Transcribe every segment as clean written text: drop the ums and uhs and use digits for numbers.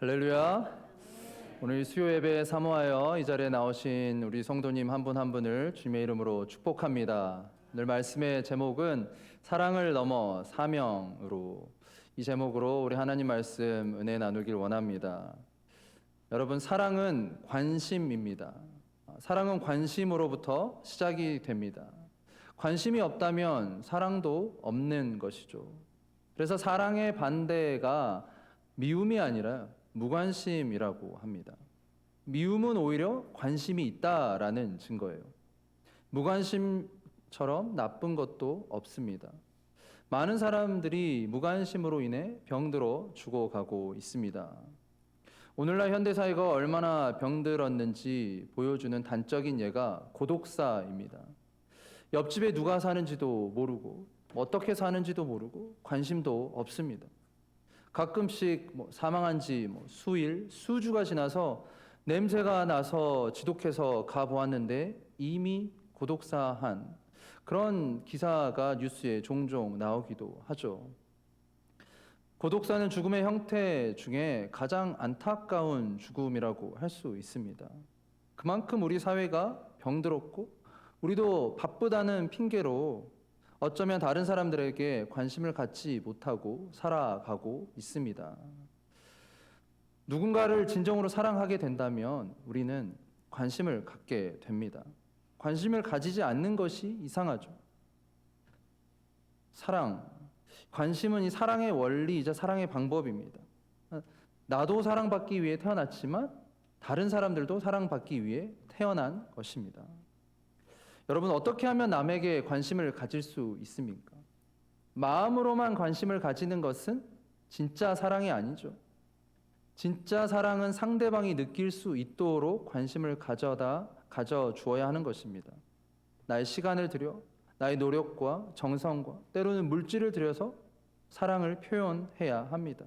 할렐루야. 오늘 수요 예배에 사모하여 이 자리에 나오신 우리 성도님 한 분 한 분을 주님의 이름으로 축복합니다. 오늘 말씀의 제목은 사랑을 넘어 사명으로, 이 제목으로 우리 하나님 말씀 은혜 나누길 원합니다. 여러분, 사랑은 관심입니다. 사랑은 관심으로부터 시작이 됩니다. 관심이 없다면 사랑도 없는 것이죠. 그래서 사랑의 반대가 미움이 아니라 무관심이라고 합니다. 미움은 오히려 관심이 있다라는 증거예요. 무관심처럼 나쁜 것도 없습니다. 많은 사람들이 무관심으로 인해 병들어 죽어가고 있습니다. 오늘날 현대사회가 얼마나 병들었는지 보여주는 단적인 예가 고독사입니다. 옆집에 누가 사는지도 모르고 어떻게 사는지도 모르고 관심도 없습니다. 가끔씩 사망한 지 수일, 수주가 지나서 냄새가 나서 지독해서 가보았는데 이미 고독사한 그런 기사가 뉴스에 종종 나오기도 하죠. 고독사는 죽음의 형태 중에 가장 안타까운 죽음이라고 할 수 있습니다. 그만큼 우리 사회가 병들었고 우리도 바쁘다는 핑계로 어쩌면 다른 사람들에게 관심을 갖지 못하고 살아가고 있습니다. 누군가를 진정으로 사랑하게 된다면 우리는 관심을 갖게 됩니다. 관심을 가지지 않는 것이 이상하죠. 관심은 이 사랑의 원리이자 사랑의 방법입니다. 나도 사랑받기 위해 태어났지만 다른 사람들도 사랑받기 위해 태어난 것입니다. 여러분, 어떻게 하면 남에게 관심을 가질 수 있습니까? 마음으로만 관심을 가지는 것은 진짜 사랑이 아니죠. 진짜 사랑은 상대방이 느낄 수 있도록 관심을 가져주어야 하는 것입니다. 나의 시간을 들여, 나의 노력과 정성과 때로는 물질을 들여서 사랑을 표현해야 합니다.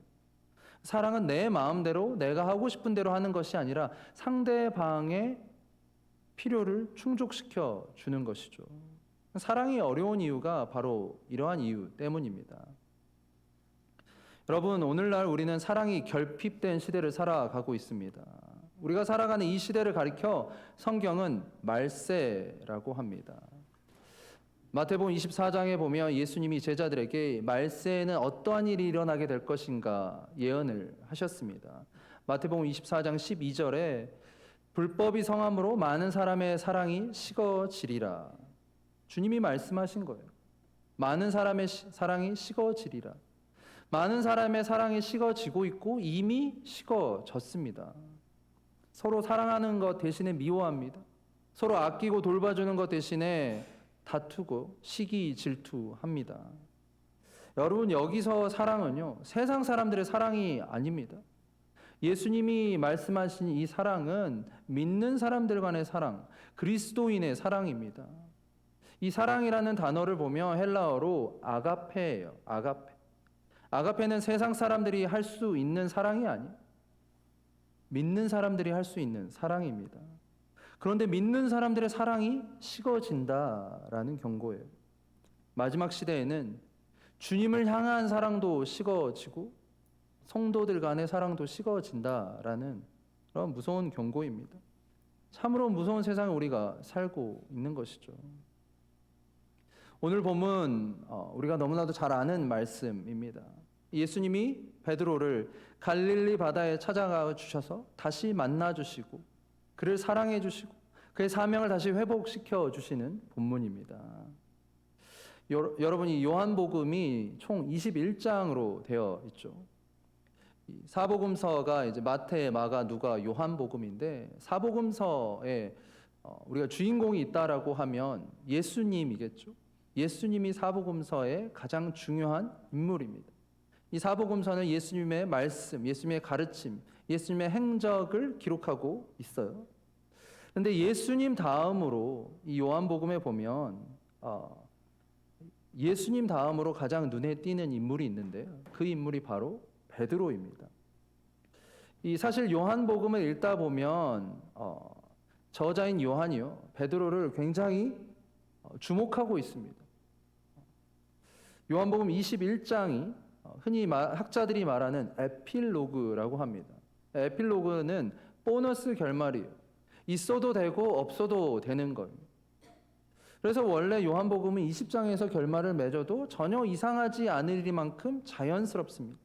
사랑은 내 마음대로 내가 하고 싶은 대로 하는 것이 아니라 상대방의 필요를 충족시켜 주는 것이죠. 사랑이 어려운 이유가 바로 이러한 이유 때문입니다. 여러분, 오늘날 우리는 사랑이 결핍된 시대를 살아가고 있습니다. 우리가 살아가는 이 시대를 가리켜 성경은 말세라고 합니다. 마태복음 24장에 보면 예수님이 제자들에게 말세에는 어떠한 일이 일어나게 될 것인가 예언을 하셨습니다. 마태복음 24장 12절에 불법이 성함으로 많은 사람의 사랑이 식어지리라. 주님이 말씀하신 거예요. 많은 사람의 사랑이 식어지리라. 많은 사람의 사랑이 식어지고 있고 이미 식어졌습니다. 서로 사랑하는 것 대신에 미워합니다. 서로 아끼고 돌봐주는 것 대신에 다투고 시기 질투합니다. 여러분, 여기서 사랑은요, 세상 사람들의 사랑이 아닙니다. 예수님이 말씀하신 이 사랑은 믿는 사람들 간의 사랑, 그리스도인의 사랑입니다. 이 사랑이라는 단어를 보면 헬라어로 아가페예요. 아가페. 아가페는 세상 사람들이 할 수 있는 사랑이 아니에요. 믿는 사람들이 할 수 있는 사랑입니다. 그런데 믿는 사람들의 사랑이 식어진다라는 경고예요. 마지막 시대에는 주님을 향한 사랑도 식어지고 성도들 간의 사랑도 식어진다라는 그런 무서운 경고입니다. 참으로 무서운 세상에 우리가 살고 있는 것이죠. 오늘 본문 우리가 너무나도 잘 아는 말씀입니다. 예수님이 베드로를 갈릴리 바다에 찾아가 주셔서 다시 만나 주시고 그를 사랑해 주시고 그의 사명을 다시 회복시켜 주시는 본문입니다. 여러분이 요한복음이 총 21장으로 되어 있죠. 사복음서가 이제 마태, 마가, 누가, 요한복음인데 사복음서에 우리가 주인공이 있다라고 하면 예수님이겠죠. 예수님이 사복음서의 가장 중요한 인물입니다. 이 사복음서는 예수님의 말씀, 예수님의 가르침, 예수님의 행적을 기록하고 있어요. 그런데 예수님 다음으로 이 요한복음에 보면 예수님 다음으로 가장 눈에 띄는 인물이 있는데요. 그 인물이 바로 베드로입니다. 사실 요한복음을 읽다 보면 저자인 요한이요, 베드로를 굉장히 주목하고 있습니다. 요한복음 21장이 흔히 학자들이 말하는 에필로그라고 합니다. 에필로그는 보너스 결말이에요. 있어도 되고 없어도 되는 거예요. 그래서 원래 요한복음은 20장에서 결말을 맺어도 전혀 이상하지 않을 일만큼 자연스럽습니다.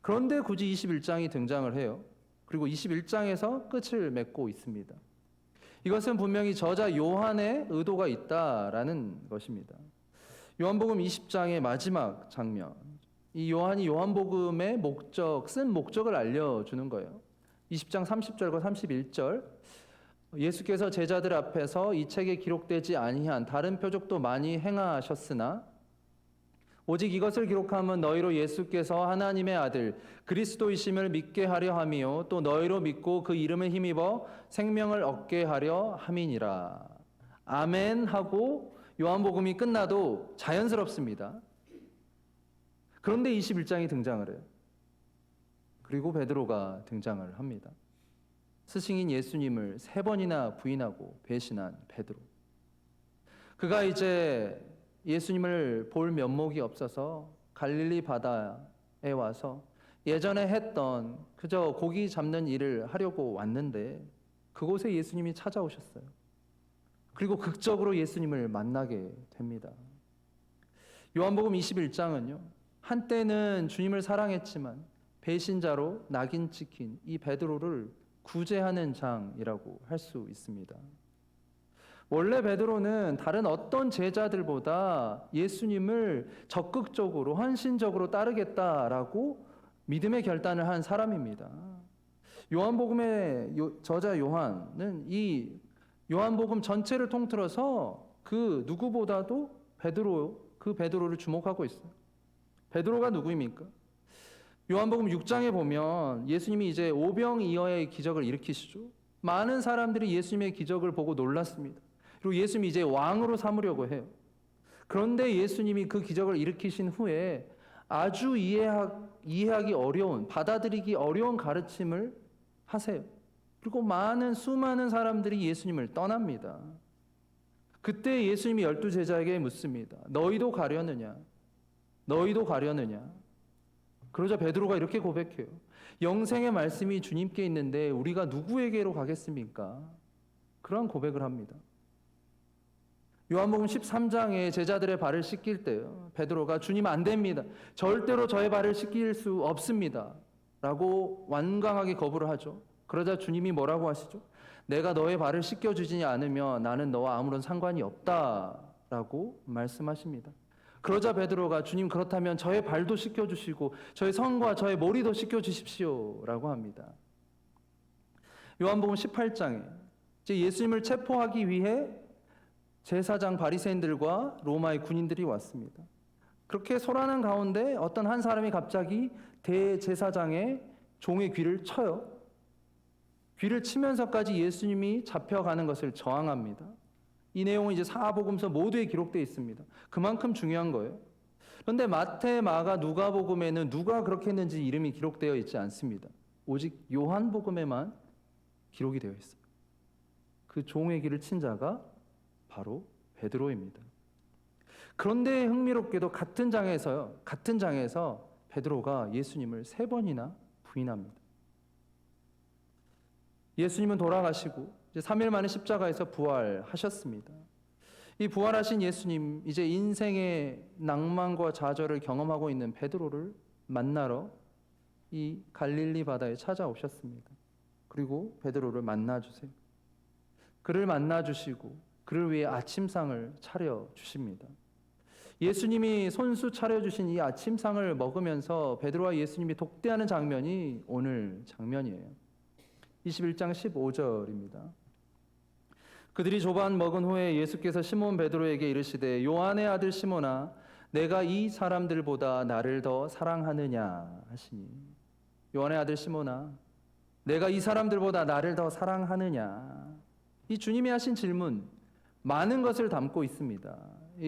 그런데 굳이 21장이 등장을 해요. 그리고 21장에서 끝을 맺고 있습니다. 이것은 분명히 저자 요한의 의도가 있다라는 것입니다. 요한복음 20장의 마지막 장면, 이 요한이 요한복음의 쓴 목적을 알려주는 거예요. 20장 30절과 31절, 예수께서 제자들 앞에서 이 책에 기록되지 아니한 다른 표적도 많이 행하셨으나 오직 이것을 기록함은 너희로 예수께서 하나님의 아들 그리스도이심을 믿게 하려 함이요 또 너희로 믿고 그 이름을 힘입어 생명을 얻게 하려 함이니라. 아멘 하고 요한복음이 끝나도 자연스럽습니다. 그런데 21장이 등장을 해요. 그리고 베드로가 등장을 합니다. 스승인 예수님을 3번이나 부인하고 배신한 베드로. 그가 이제 예수님을 볼 면목이 없어서 갈릴리 바다에 와서 예전에 했던 그저 고기 잡는 일을 하려고 왔는데 그곳에 예수님이 찾아오셨어요. 그리고 극적으로 예수님을 만나게 됩니다. 요한복음 21장은요, 한때는 주님을 사랑했지만 배신자로 낙인 찍힌 이 베드로를 구제하는 장이라고 할 수 있습니다. 원래 베드로는 다른 어떤 제자들보다 예수님을 적극적으로 헌신적으로 따르겠다라고 믿음의 결단을 한 사람입니다. 요한복음의 저자 요한은 이 요한복음 전체를 통틀어서 그 누구보다도 그 베드로를 주목하고 있어요. 베드로가 누구입니까? 요한복음 6장에 보면 예수님이 이제 오병이어의 기적을 일으키시죠. 많은 사람들이 예수님의 기적을 보고 놀랐습니다. 그리고 예수님이 이제 왕으로 삼으려고 해요. 그런데 예수님이 그 기적을 일으키신 후에 아주 이해하기 어려운, 받아들이기 어려운 가르침을 하세요. 그리고 수많은 사람들이 예수님을 떠납니다. 그때 예수님이 12제자에게 묻습니다. 너희도 가려느냐? 너희도 가려느냐? 그러자 베드로가 이렇게 고백해요. 영생의 말씀이 주님께 있는데 우리가 누구에게로 가겠습니까? 그러한 고백을 합니다. 요한복음 13장에 제자들의 발을 씻길 때요, 베드로가 주님 안 됩니다. 절대로 저의 발을 씻길 수 없습니다. 라고 완강하게 거부를 하죠. 그러자 주님이 뭐라고 하시죠? 내가 너의 발을 씻겨주지 않으면 나는 너와 아무런 상관이 없다라고 말씀하십니다. 그러자 베드로가 주님 그렇다면 저의 발도 씻겨주시고 저의 성과 저의 머리도 씻겨주십시오 라고 합니다. 요한복음 18장에 이제 예수님을 체포하기 위해 제사장 바리새인들과 로마의 군인들이 왔습니다. 그렇게 소란한 가운데 어떤 한 사람이 갑자기 대제사장의 종의 귀를 쳐요. 귀를 치면서까지 예수님이 잡혀가는 것을 저항합니다. 이 내용은 이제 사복음서 모두에 기록되어 있습니다. 그만큼 중요한 거예요. 그런데 마태, 마가, 누가복음에는 누가 그렇게 했는지 이름이 기록되어 있지 않습니다. 오직 요한복음에만 기록이 되어 있어요. 그 종의 귀를 친 자가 바로 베드로입니다. 그런데 흥미롭게도 같은 장에서 베드로가 예수님을 3번이나 부인합니다. 예수님은 돌아가시고 이제 3일 만에 십자가에서 부활하셨습니다. 이 부활하신 예수님, 이제 인생의 낭만과 좌절을 경험하고 있는 베드로를 만나러 이 갈릴리 바다에 찾아오셨습니다. 그리고 베드로를 만나주세요. 그를 만나주시고 그를 위해 아침상을 차려주십니다. 예수님이 손수 차려주신 이 아침상을 먹으면서 베드로와 예수님이 독대하는 장면이 오늘 장면이에요. 21장 15절입니다. 그들이 조반 먹은 후에 예수께서 시몬 베드로에게 이르시되 요한의 아들 시몬아 내가 이 사람들보다 나를 더 사랑하느냐 하시니, 요한의 아들 시몬아 내가 이 사람들보다 나를 더 사랑하느냐, 이 주님이 하신 질문 많은 것을 담고 있습니다.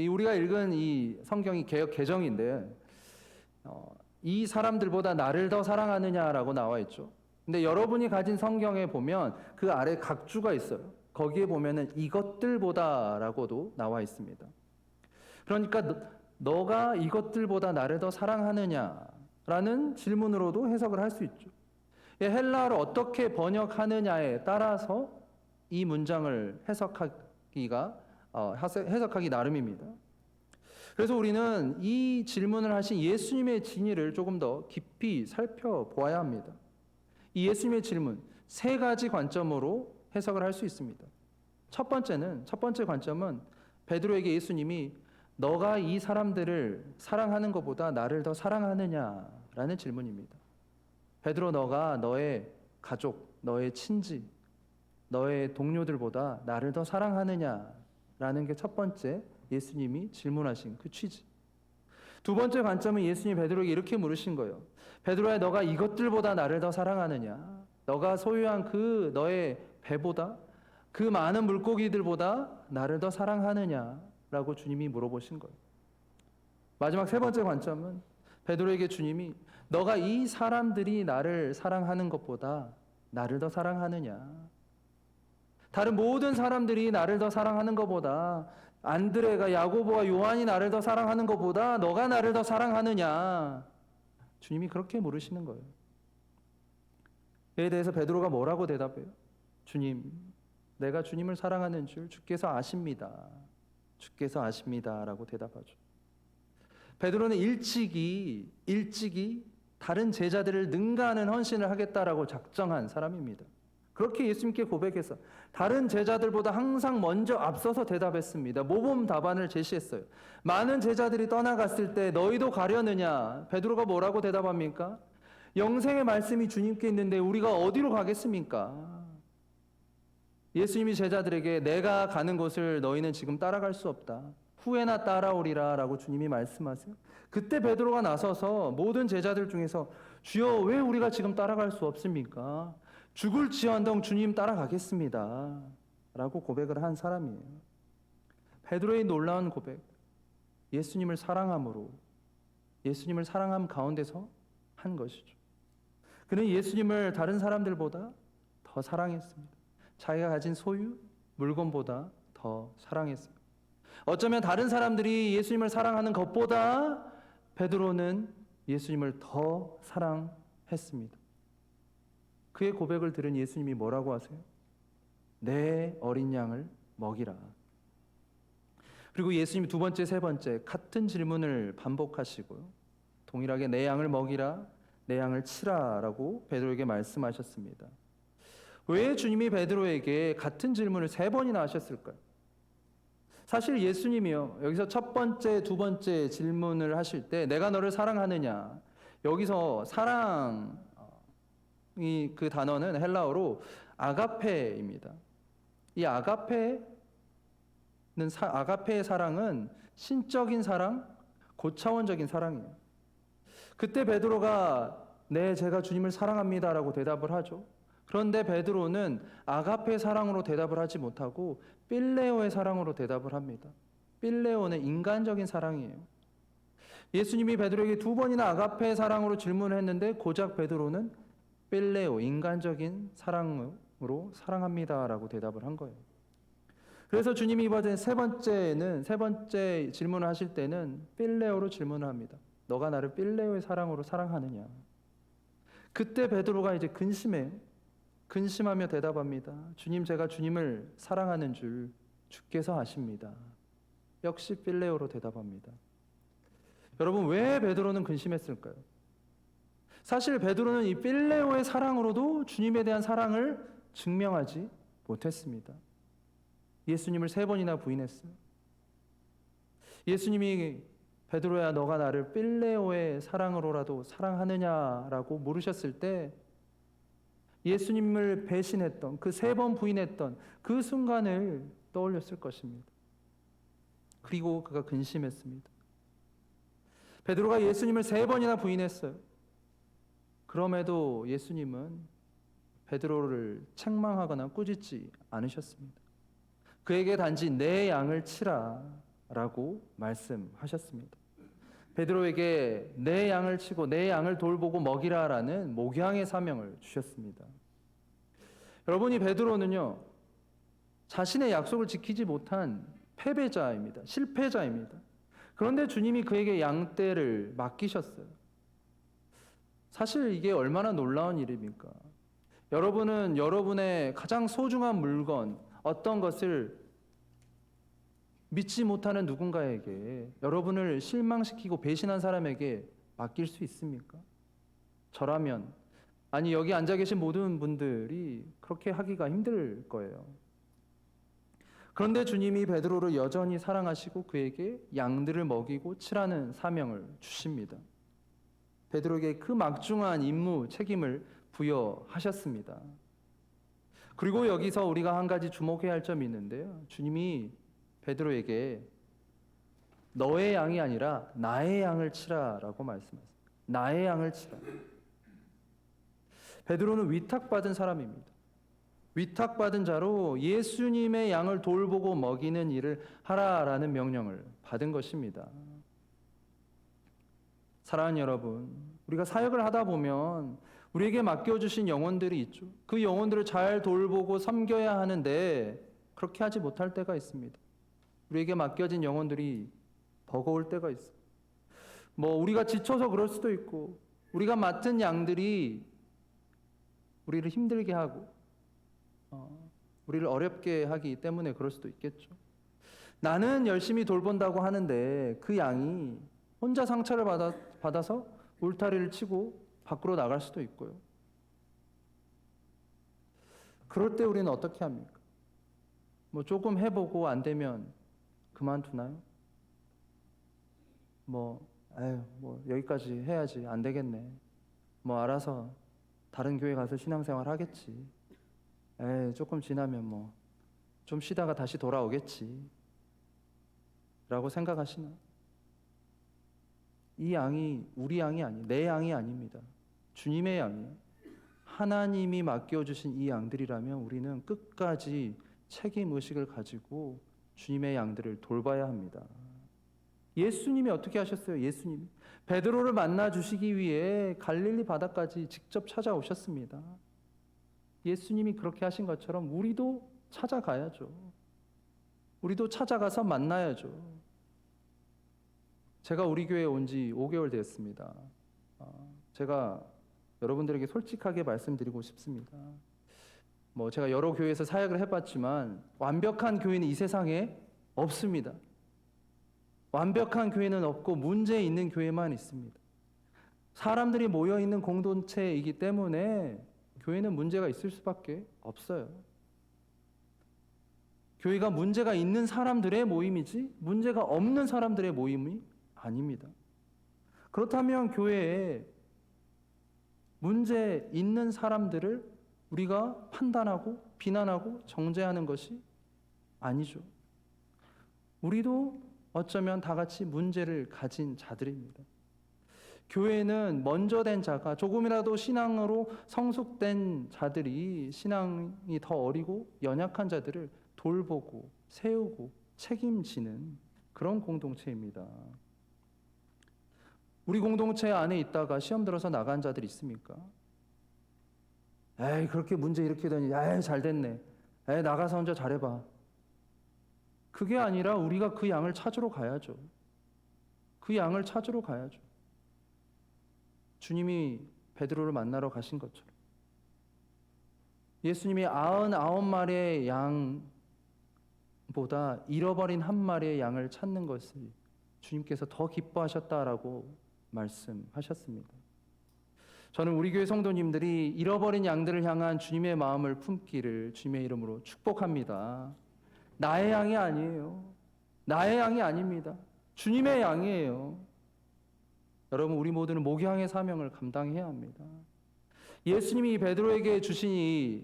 우리가 읽은 이 성경이 개역 개정인데 이 사람들보다 나를 더 사랑하느냐라고 나와 있죠. 근데 여러분이 가진 성경에 보면 그 아래 각주가 있어요. 거기에 보면은 이것들보다라고도 나와 있습니다. 그러니까 너가 이것들보다 나를 더 사랑하느냐라는 질문으로도 해석을 할 수 있죠. 이 헬라어를 어떻게 번역하느냐에 따라서 이 문장을 해석하기 나름입니다. 그래서 우리는 이 질문을 하신 예수님의 진의를 조금 더 깊이 살펴보아야 합니다. 이 예수님의 질문, 세 가지 관점으로 해석을 할 수 있습니다. 첫 번째 관점은 베드로에게 예수님이 너가 이 사람들을 사랑하는 것보다 나를 더 사랑하느냐라는 질문입니다. 베드로, 너가 너의 가족, 너의 친지, 너의 동료들보다 나를 더 사랑하느냐라는 게 첫 번째 예수님이 질문하신 그 취지. 두 번째 관점은 예수님이 베드로에게 이렇게 물으신 거예요. 베드로야, 너가 이것들보다 나를 더 사랑하느냐? 너가 소유한 그 너의 배보다, 그 많은 물고기들보다 나를 더 사랑하느냐라고 주님이 물어보신 거예요. 마지막 세 번째 관점은 베드로에게 주님이 너가 이 사람들이 나를 사랑하는 것보다 나를 더 사랑하느냐? 다른 모든 사람들이 나를 더 사랑하는 것보다, 안드레가, 야고보와 요한이 나를 더 사랑하는 것보다 너가 나를 더 사랑하느냐? 주님이 그렇게 물으시는 거예요. 이에 대해서 베드로가 뭐라고 대답해요? 주님, 내가 주님을 사랑하는 줄 주께서 아십니다. 주께서 아십니다라고 대답하죠. 베드로는 일찍이 다른 제자들을 능가하는 헌신을 하겠다라고 작정한 사람입니다. 그렇게 예수님께 고백해서 다른 제자들보다 항상 먼저 앞서서 대답했습니다. 모범 답안을 제시했어요. 많은 제자들이 떠나갔을 때 너희도 가려느냐? 베드로가 뭐라고 대답합니까? 영생의 말씀이 주님께 있는데 우리가 어디로 가겠습니까? 예수님이 제자들에게 내가 가는 곳을 너희는 지금 따라갈 수 없다. 후에나 따라오리라 라고 주님이 말씀하세요. 그때 베드로가 나서서 모든 제자들 중에서 주여, 왜 우리가 지금 따라갈 수 없습니까? 죽을지언정 주님 따라가겠습니다 라고 고백을 한 사람이에요. 베드로의 놀라운 고백, 예수님을 사랑함으로, 예수님을 사랑함 가운데서 한 것이죠. 그는 예수님을 다른 사람들보다 더 사랑했습니다. 자기가 가진 소유, 물건보다 더 사랑했어요. 어쩌면 다른 사람들이 예수님을 사랑하는 것보다 베드로는 예수님을 더 사랑했습니다. 그의 고백을 들은 예수님이 뭐라고 하세요? 내 어린 양을 먹이라. 그리고 예수님이 두 번째, 세 번째 같은 질문을 반복하시고요. 동일하게 내 양을 먹이라, 내 양을 치라 라고 베드로에게 말씀하셨습니다. 왜 주님이 베드로에게 같은 질문을 세 번이나 하셨을까요? 사실 예수님이요, 여기서 첫 번째, 두 번째 질문을 하실 때 내가 너를 사랑하느냐, 여기서 사랑이 그 단어는 헬라어로 아가페입니다. 이 아가페의 사랑은 신적인 사랑, 고차원적인 사랑이에요. 그때 베드로가 네, 제가 주님을 사랑합니다라고 대답을 하죠. 그런데 베드로는 아가페 사랑으로 대답을 하지 못하고 필레오의 사랑으로 대답을 합니다. 필레오는 인간적인 사랑이에요. 예수님이 베드로에게 두 번이나 아가페 사랑으로 질문을 했는데 고작 베드로는 필레오, 인간적인 사랑으로 사랑합니다라고 대답을 한 거예요. 그래서 주님이 이번에 세 번째 질문을 하실 때는 필레오로 질문을 합니다. 너가 나를 필레오의 사랑으로 사랑하느냐? 그때 베드로가 이제 근심하며 대답합니다. 주님, 제가 주님을 사랑하는 줄 주께서 아십니다. 역시 필레오로 대답합니다. 여러분, 왜 베드로는 근심했을까요? 사실 베드로는 이 필레오의 사랑으로도 주님에 대한 사랑을 증명하지 못했습니다. 예수님을 세 번이나 부인했어요. 예수님이 베드로야, 너가 나를 필레오의 사랑으로라도 사랑하느냐라고 물으셨을 때 예수님을 배신했던, 그 세 번 부인했던 그 순간을 떠올렸을 것입니다. 그리고 그가 근심했습니다. 베드로가 예수님을 세 번이나 부인했어요. 그럼에도 예수님은 베드로를 책망하거나 꾸짖지 않으셨습니다. 그에게 단지 내 양을 치라 라고 말씀하셨습니다. 베드로에게 내 양을 치고 내 양을 돌보고 먹이라라는 목양의 사명을 주셨습니다. 여러분이 베드로는요, 자신의 약속을 지키지 못한 패배자입니다. 실패자입니다. 그런데 주님이 그에게 양떼를 맡기셨어요. 사실 이게 얼마나 놀라운 일입니까? 여러분은 여러분의 가장 소중한 물건, 어떤 것을 믿지 못하는 누군가에게, 여러분을 실망시키고 배신한 사람에게 맡길 수 있습니까? 저라면, 아니 여기 앉아 계신 모든 분들이 그렇게 하기가 힘들 거예요. 그런데 주님이 베드로를 여전히 사랑하시고 그에게 양들을 먹이고 칠하는 사명을 주십니다. 베드로에게 그 막중한 임무, 책임을 부여하셨습니다. 그리고 여기서 우리가 한 가지 주목해야 할 점이 있는데요. 주님이 베드로에게 너의 양이 아니라 나의 양을 치라라고 말씀하셨습니다. 나의 양을 치라. 베드로는 위탁받은 사람입니다. 위탁받은 자로 예수님의 양을 돌보고 먹이는 일을 하라라는 명령을 받은 것입니다. 사랑하는 여러분, 우리가 사역을 하다 보면 우리에게 맡겨주신 영혼들이 있죠. 그 영혼들을 잘 돌보고 섬겨야 하는데 그렇게 하지 못할 때가 있습니다. 우리에게 맡겨진 영혼들이 버거울 때가 있어요. 우리가 지쳐서 그럴 수도 있고, 우리가 맡은 양들이 우리를 힘들게 하고 우리를 어렵게 하기 때문에 그럴 수도 있겠죠. 나는 열심히 돌본다고 하는데 그 양이 혼자 상처를 받아서 울타리를 치고 밖으로 나갈 수도 있고요. 그럴 때 우리는 어떻게 합니까? 조금 해보고 안 되면 그만두나요? 여기까지 해야지, 안 되겠네. 알아서 다른 교회 가서 신앙생활 하겠지. 조금 지나면 좀 쉬다가 다시 돌아오겠지. 라고 생각하시나요? 이 양이 우리 양이 아니에요. 내 양이 아닙니다. 주님의 양이에요. 하나님이 맡겨주신 이 양들이라면 우리는 끝까지 책임의식을 가지고 주님의 양들을 돌봐야 합니다. 예수님이 어떻게 하셨어요? 예수님이 베드로를 만나 주시기 위해 갈릴리 바다까지 직접 찾아오셨습니다. 예수님이 그렇게 하신 것처럼 우리도 찾아가야죠. 우리도 찾아가서 만나야죠. 제가 우리 교회에 온 지 5개월 되었습니다. 제가 여러분들에게 솔직하게 말씀드리고 싶습니다. 제가 여러 교회에서 사역을 해봤지만 완벽한 교회는 이 세상에 없습니다. 완벽한 교회는 없고 문제 있는 교회만 있습니다. 사람들이 모여있는 공동체이기 때문에 교회는 문제가 있을 수밖에 없어요. 교회가 문제가 있는 사람들의 모임이지 문제가 없는 사람들의 모임이 아닙니다. 그렇다면 교회에 문제 있는 사람들을 우리가 판단하고 비난하고 정죄하는 것이 아니죠. 우리도 어쩌면 다 같이 문제를 가진 자들입니다. 교회는 먼저 된 자가, 조금이라도 신앙으로 성숙된 자들이, 신앙이 더 어리고 연약한 자들을 돌보고 세우고 책임지는 그런 공동체입니다. 우리 공동체 안에 있다가 시험 들어서 나간 자들 있습니까? 그렇게 문제 일으키더니 잘 됐네. 나가서 혼자 잘해봐. 그게 아니라 우리가 그 양을 찾으러 가야죠. 그 양을 찾으러 가야죠. 주님이 베드로를 만나러 가신 것처럼 예수님이 99마리의 양보다 잃어버린 한 마리의 양을 찾는 것을 주님께서 더 기뻐하셨다라고 말씀하셨습니다. 저는 우리 교회 성도님들이 잃어버린 양들을 향한 주님의 마음을 품기를 주님의 이름으로 축복합니다. 나의 양이 아니에요. 나의 양이 아닙니다. 주님의 양이에요. 여러분, 우리 모두는 목양의 사명을 감당해야 합니다. 예수님이 베드로에게 주신 이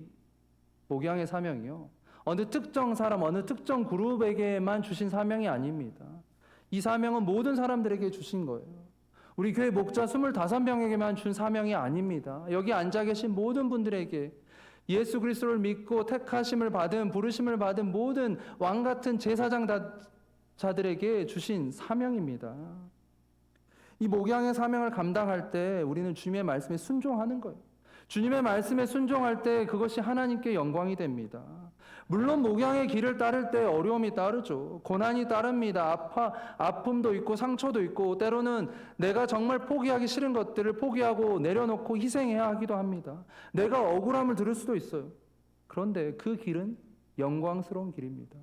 목양의 사명이요, 어느 특정 사람, 어느 특정 그룹에게만 주신 사명이 아닙니다. 이 사명은 모든 사람들에게 주신 거예요. 우리 교회 목자 25명에게만 준 사명이 아닙니다. 여기 앉아 계신 모든 분들에게, 예수 그리스도를 믿고 택하심을 받은, 부르심을 받은 모든 왕같은 제사장자들에게 주신 사명입니다. 이 목양의 사명을 감당할 때 우리는 주님의 말씀에 순종하는 거예요. 주님의 말씀에 순종할 때 그것이 하나님께 영광이 됩니다. 물론 목양의 길을 따를 때 어려움이 따르죠. 고난이 따릅니다. 아픔도 있고 상처도 있고 때로는 내가 정말 포기하기 싫은 것들을 포기하고 내려놓고 희생해야 하기도 합니다. 내가 억울함을 들을 수도 있어요. 그런데 그 길은 영광스러운 길입니다.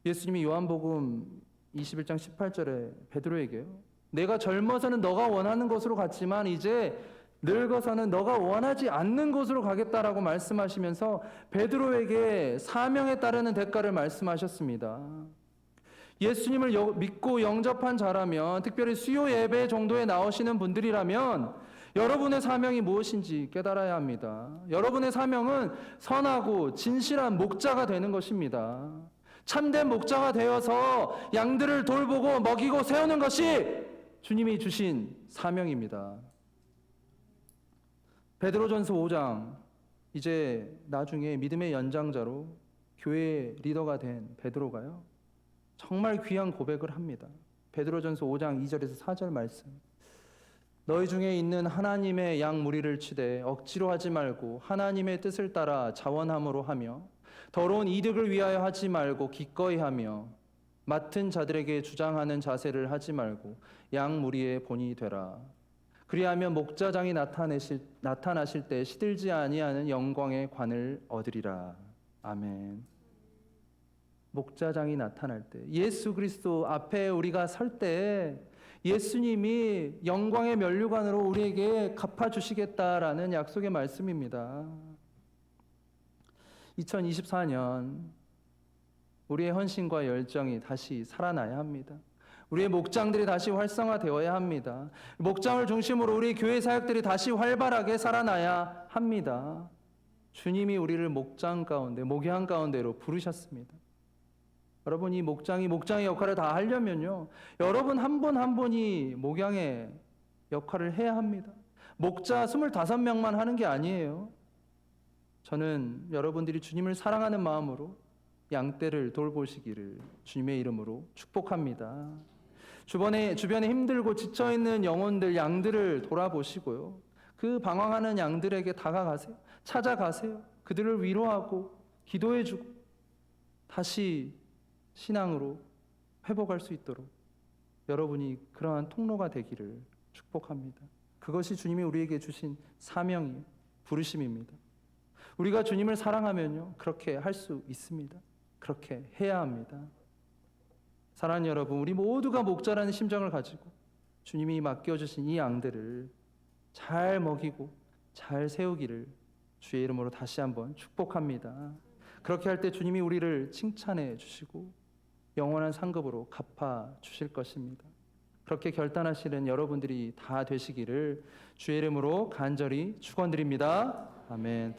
예수님이 요한복음 21장 18절에 베드로에게요. 내가 젊어서는 너가 원하는 곳으로 갔지만 이제 늙어서는 너가 원하지 않는 곳으로 가겠다라고 말씀하시면서 베드로에게 사명에 따르는 대가를 말씀하셨습니다. 예수님을 믿고 영접한 자라면, 특별히 수요 예배 정도에 나오시는 분들이라면 여러분의 사명이 무엇인지 깨달아야 합니다. 여러분의 사명은 선하고 진실한 목자가 되는 것입니다. 참된 목자가 되어서 양들을 돌보고 먹이고 세우는 것이 주님이 주신 사명입니다. 베드로전서 5장, 이제 나중에 믿음의 연장자로 교회 리더가 된 베드로가요, 정말 귀한 고백을 합니다. 베드로전서 5장 2절에서 4절 말씀. 너희 중에 있는 하나님의 양 무리를 치되 억지로 하지 말고 하나님의 뜻을 따라 자원함으로 하며 더러운 이득을 위하여 하지 말고 기꺼이 하며 맡은 자들에게 주장하는 자세를 하지 말고 양 무리의 본이 되라. 그리하면 목자장이 나타나실 때 시들지 아니하는 영광의 관을 얻으리라. 아멘. 목자장이 나타날 때, 예수 그리스도 앞에 우리가 설 때 예수님이 영광의 면류관으로 우리에게 갚아주시겠다라는 약속의 말씀입니다. 2024년 우리의 헌신과 열정이 다시 살아나야 합니다. 우리의 목장들이 다시 활성화되어야 합니다. 목장을 중심으로 우리 교회 사역들이 다시 활발하게 살아나야 합니다. 주님이 우리를 목장 가운데, 목양 가운데로 부르셨습니다. 여러분, 이 목장이 목장의 역할을 다 하려면요, 여러분 한 분 한 분이 목양의 역할을 해야 합니다. 목자 25명만 하는 게 아니에요. 저는 여러분들이 주님을 사랑하는 마음으로 양떼를 돌보시기를 주님의 이름으로 축복합니다. 주변에 힘들고 지쳐있는 영혼들, 양들을 돌아보시고요, 그 방황하는 양들에게 다가가세요. 찾아가세요. 그들을 위로하고 기도해주고 다시 신앙으로 회복할 수 있도록 여러분이 그러한 통로가 되기를 축복합니다. 그것이 주님이 우리에게 주신 사명이에요. 부르심입니다. 우리가 주님을 사랑하면요, 그렇게 할 수 있습니다. 그렇게 해야 합니다. 사랑하는 여러분, 우리 모두가 목자라는 심정을 가지고 주님이 맡겨주신 이 양들을 잘 먹이고 잘 세우기를 주의 이름으로 다시 한번 축복합니다. 그렇게 할 때 주님이 우리를 칭찬해 주시고 영원한 상급으로 갚아 주실 것입니다. 그렇게 결단하시는 여러분들이 다 되시기를 주의 이름으로 간절히 축원드립니다. 아멘.